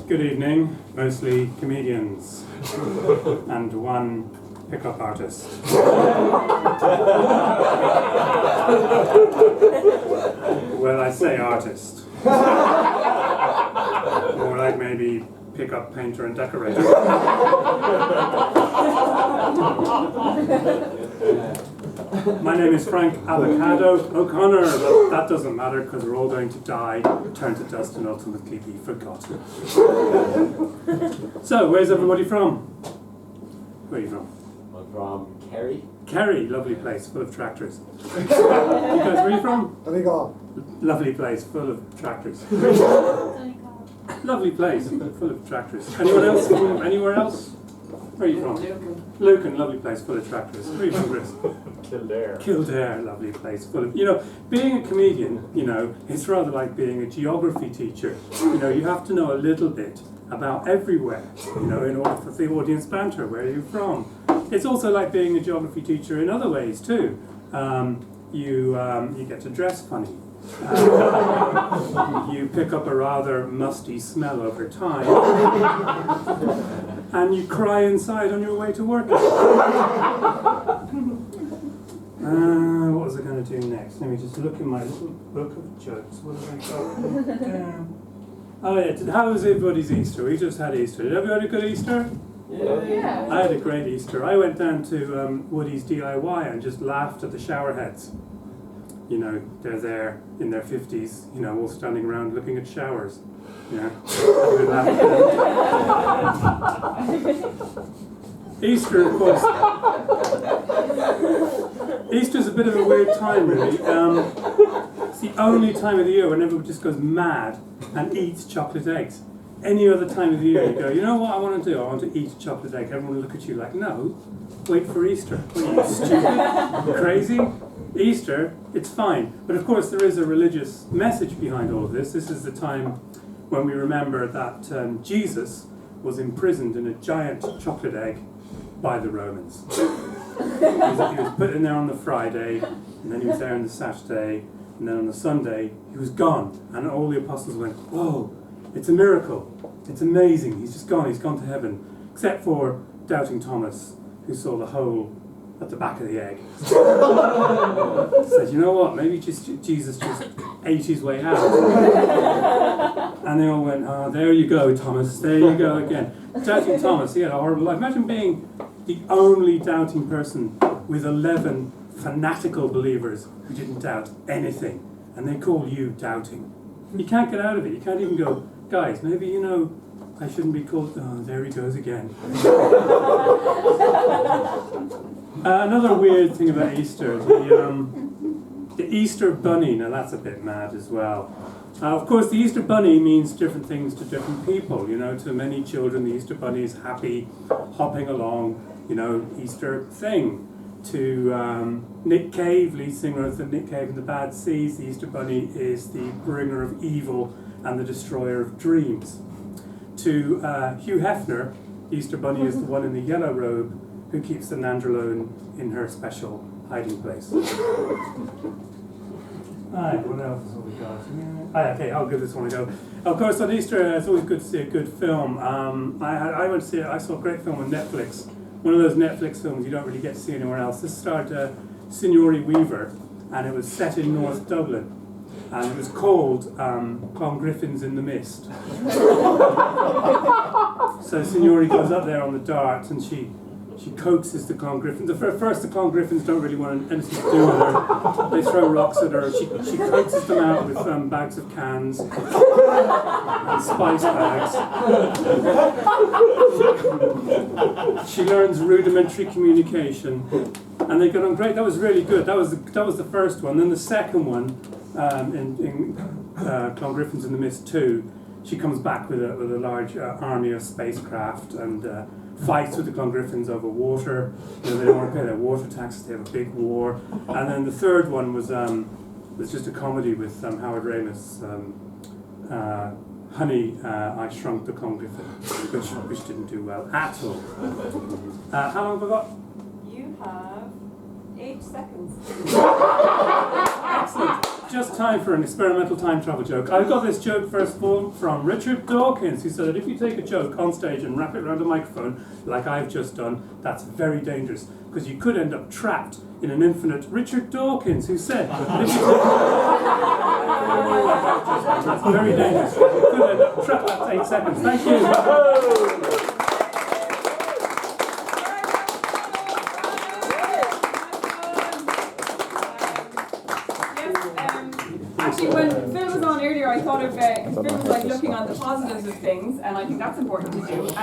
Good evening, mostly comedians and one pickup artist. Well, I say artist. More like maybe pickup painter and decorator. My name is Frank Avocado O'Connor, but that doesn't matter because we're all going to die, turn to dust and ultimately be forgotten. So, where's everybody from? Where are you from? I'm from Kerry. Kerry, lovely place, full of tractors. You guys, where are you from? Donegal. Lovely place, full of tractors. Lovely place, full of tractors. Anyone else? Anywhere else? Where are you from? Lucan, lovely place, full of tractors. Where are you from, Chris? Kildare. Kildare, lovely place, full of... being a comedian, it's rather like being a geography teacher. You have to know a little bit about everywhere, in order for the audience banter. Where are you from? It's also like being a geography teacher in other ways too. You get to dress funny. You pick up a rather musty smell over time, and you cry inside on your way to work. What was I going to do next? Let me just look in my little book of jokes. What have I got? Oh yeah, how was everybody's Easter? We just had Easter. Did everybody have a good Easter? Yeah. I had a great Easter. I went down to Woody's DIY and just laughed at the shower heads. They're there in their 50s, all standing around looking at showers. Easter, of course. Easter's a bit of a weird time, really. It's the only time of the year when everyone just goes mad and eats chocolate eggs. Any other time of the year, you go, you know what I want to do? I want to eat a chocolate egg. Everyone will look at you like, no, wait for Easter. What are you, stupid? Crazy? Easter, it's fine. But of course there is a religious message behind all of this. This is the time when we remember that Jesus was imprisoned in a giant chocolate egg by the Romans. He was put in there on the Friday, and then he was there on the Saturday, and then on the Sunday he was gone. And all the apostles went, whoa, it's a miracle. It's amazing. He's just gone. He's gone to heaven. Except for doubting Thomas, who saw the hole at the back of the egg. Said, you know what, maybe Jesus just ate his way out. And they all went, oh, there you go, Thomas, there you go again. Doubting Thomas, he had a horrible life. Imagine being the only doubting person with 11 fanatical believers who didn't doubt anything, and they call you doubting. You can't get out of it. You can't even go, guys, maybe, I shouldn't be called, oh, there he goes again. Another weird thing about Easter, the Easter bunny. Now that's a bit mad as well. Of course, the Easter bunny means different things to different people. To many children, the Easter bunny is happy, hopping along, Easter thing. To Nick Cave, lead singer of the Nick Cave and the Bad Seeds, the Easter bunny is the bringer of evil and the destroyer of dreams. To Hugh Hefner, the Easter bunny is the one in the yellow robe who keeps the Nandrolone in her special hiding place. Alright, what else have we got? Okay, I'll give this one a go. Of course, on Easter, it's always good to see a good film. I went to see it. I saw a great film on Netflix. One of those Netflix films you don't really get to see anywhere else. This starred Signori Weaver, and it was set in North Dublin. And it was called Clongriffins in the Mist. So Signori goes up there on the dart and she coaxes the Clongriffins. First, the Clongriffins don't really want anything to do with her. They throw rocks at her. She coaxes them out with bags of cans and spice bags. She learns rudimentary communication, and they get on great. That was really good. That was the first one. Then the second one, in Clongriffins in the Mist 2, she comes back with a large army of spacecraft and fights with the Clongriffins over water. They don't want to pay their water taxes. They have a big war. And then the third one was just a comedy with Howard Ramis. Honey, I Shrunk the Clongriffin, which didn't do well at all. How long have I got? You have 8 seconds. Excellent. Just time for an experimental time travel joke. I got this joke first of all from Richard Dawkins, who said that if you take a joke on stage and wrap it around a microphone, like I've just done, that's very dangerous, because you could end up trapped in an infinite. Richard Dawkins, who said that if you that's very dangerous, because you could end up trapped. That's 8 seconds. Thank you. Actually, when Phil was on earlier, I thought of Phil was like looking on the positives of things, and I think that's important to do. And